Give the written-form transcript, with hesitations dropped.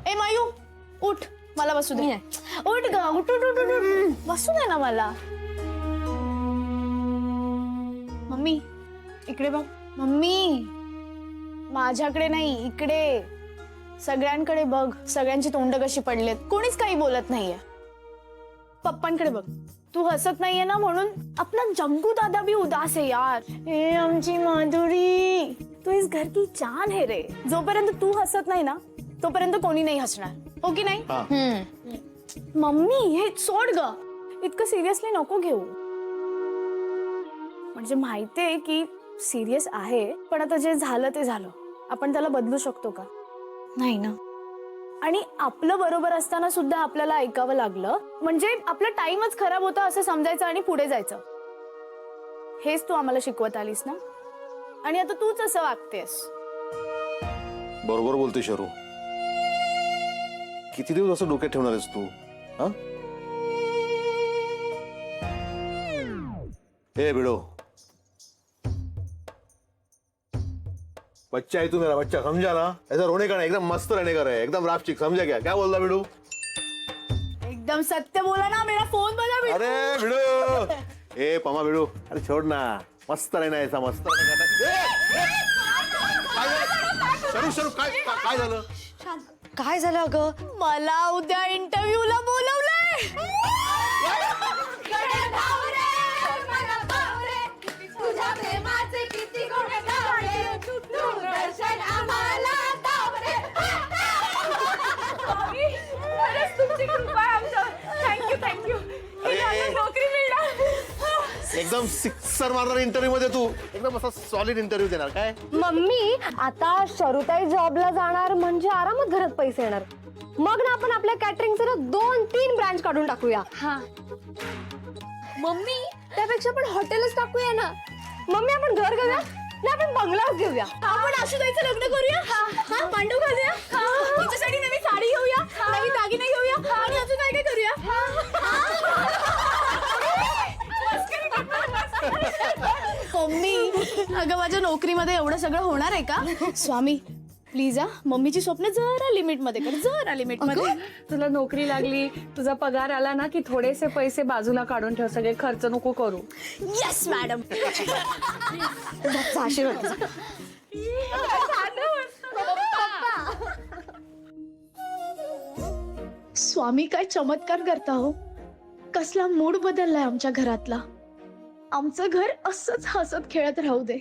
ए मायू उठ, मला बसू दे. उठ ग, उठ उठ उठ उठ, बसू दे ना मला. मम्मी इकडे बघ. मम्मी माझ्याकडे नाही, इकडे सगळ्यांकडे बघ. सगळ्यांची तोंड कशी पडलेत, कोणीच काही बोलत नाहीये. पप्पांकडे बघ. तू हसत नाहीये ना म्हणून अपना जंगू दादा भी उदास है यार. ए आमची माधुरी, तू इस घर की जान है रे. जोपर्यंत तू हसत नाही ना तोपर्यंत कोणी नाही हसणार, हो की नाही? मम्मी हे सोड ग, इतकं सिरियसली नको घेऊ. म्हणजे माहितीये की सिरियस आहे, पण आता जे झालं ते झालं. आपण त्याला बदलू शकतो का? नाही ना. आणि आपलं बरोबर असताना सुद्धा आपल्याला ऐकावं लागलं म्हणजे आपला टाइमच खराब होता असं समजायचं आणि पुढे जायचं. हेच तू आम्हाला शिकवत आलीस ना, आणि आता तूच असं वागतेस. बरोबर बोलते शरू. किती दिवस असं डोक्यात ठेवणार आहेस तू? हा ए भिड़ो, बच्चा है तू मेरा, बच्चा समझा ना. ऐसा रोने का नहीं, एकदम मस्त रहने का रहे, एकदम रापचिक. समझा क्या? क्या बोल रहा भिड़ो? एकदम सत्य बोला ना. मेरा फोन बजा भिड़ो. अरे भिड़ो, ए पमा भिड़ो, अरे छोड़ ना. मस्त रहना, ऐसा मस्त शरू शरू काय झालं? काय झालं अगं? मला उद्या इंटरव्ह्यूला बोलवलंय. थँक्यू. नोकरी मिळणार. एकदम सिक्सर मारणार इंटरव्ह्यू मध्ये तू. एकदम असा सॉलिड इंटरव्ह्यू देणार काय? मम्मी आता शरुताई जॉबला जाणार म्हणजे आरामात घरात पैसे येणार. मग ना आपण आपल्या कॅटरिंगचे ना 2-3 ब्रांच काढून टाकूया. हा मम्मी त्यापेक्षा आपण हॉटेलच टाकूया ना. मम्मी आपण घर घेऊया ना, आपण बंगलाच घेऊया. आपण आशुताईचं लग्न करूया. हा पांडव घालूया. तिच्यासाठी नवी साडी घेऊया, नवी दागिने घेऊया, आणि अजून काय काय करूया. मम्मी अगं माझ्या नोकरीमध्ये एवढं सगळं होणार आहे का? स्वामी प्लीज हा, मम्मीची स्वप्न जरा लिमिट मध्ये कर, जरा लिमिट मध्ये. तुला नोकरी लागली, तुझा पगार आला ना की थोडेसे पैसे बाजूला काढून ठेव, सगळे खर्च नको करू. Yes madam. स्वामी काय चमत्कार करता हो. कसला मूड बदललाय आमच्या घरातला. आमचं घर असंच हसत खेळत राहू दे.